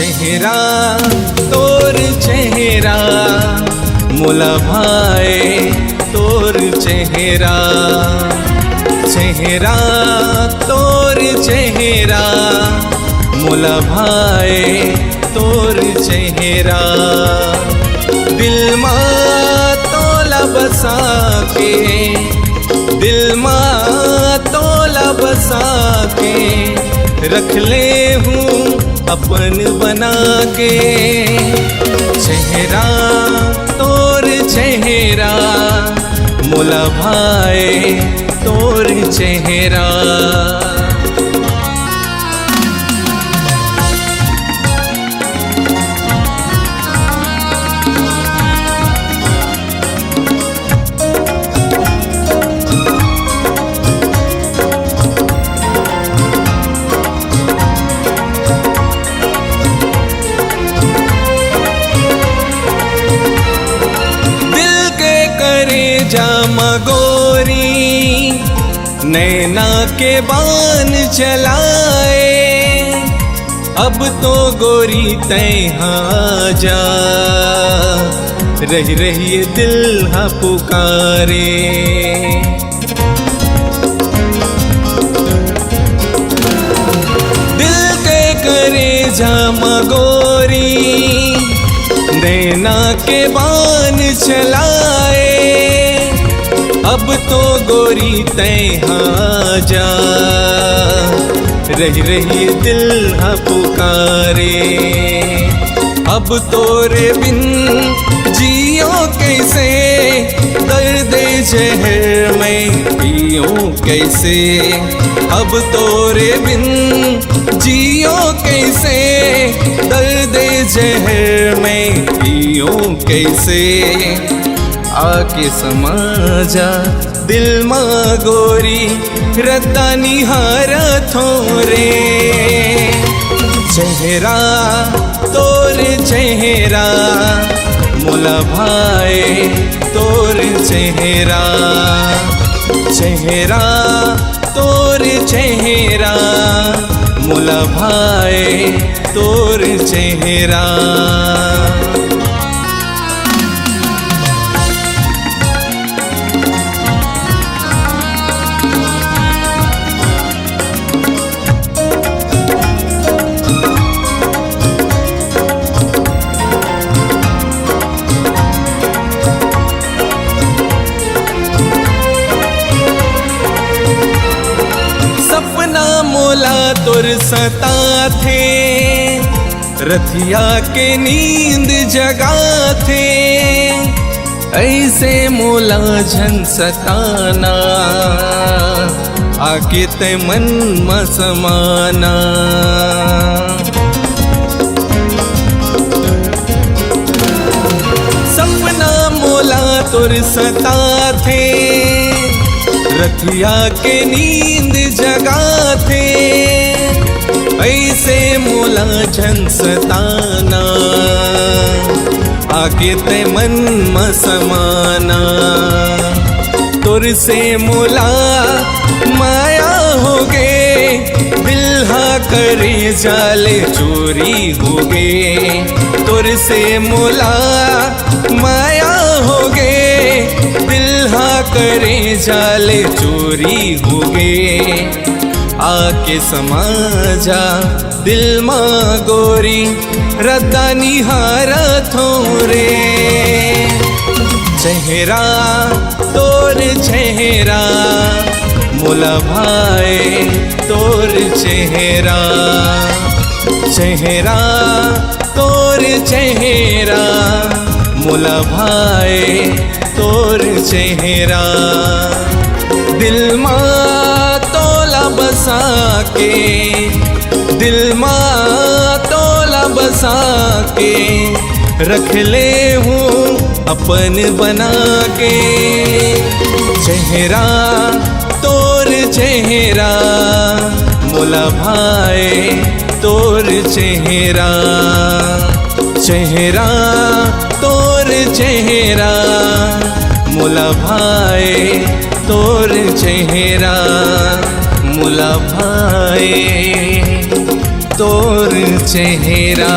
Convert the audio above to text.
चेहरा तोर चेहरा मोला भाए तोर चेहरा, चेहरा तोर चेहरा मोला भाए तोर चेहरा। दिल मा तोला बसा के, दिल मा तोला बसा के रख ले हूँ अपन बना के। चेहरा तोर चेहरा मोला भाए तोर चेहरा। गोरी नैना के बान चलाए, अब तो गोरी तैहाँ जा रही रही दिल हा पुकारे। दिल के करे जामा गोरी नैना के बान चलाए, अब तो गोरी तैहाँ जा रही रही दिल हा पुकारे। अब तोरे बिन जियो कैसे, दर्द जहर मैं पियो कैसे। अब तोरे बिन जियो कैसे, दर्द जहर मैं पियो कैसे। आके समा जा दिल मा गोरी रद्दा निहारा थोरे। चेहरा तोर चेहरा मोला भाए तोर चेहरा, चेहरा तोर चेहरा मोला भाए तोर चेहरा। मोला तोर सता थे, रथिया के नींद जगा थे। ऐसे मोला झन सताना, आके ते मन में समाना। सपना मोला तोर सता थे, रथिया के नींद जगा थे। ऐसे मोला झन सताना, आके ते मन में समाना। तोर से मोला माया हो गे, दिल हा करे जाले चोरी हो गे। तोर से मोला माया हो गे, दिल हा करे जाले चोरी हो गे। आके समा जा दिल मा गोरी रद्दा निहारा थोरे। चेहरा तोर चेहरा मोला भाए तोर चेहरा, चेहरा तोर चेहरा मोला भाए तोर चेहरा। दिल मा तोला बसा के, दिल मा तोला बसा के रख ले हूँ अपन बना के। चेहरा तोर चेहरा मोला भाए तोर चेहरा, चेहरा तोर चेहरा मोला भाए तोर चेहरा, मोला भाए তোর চেহারা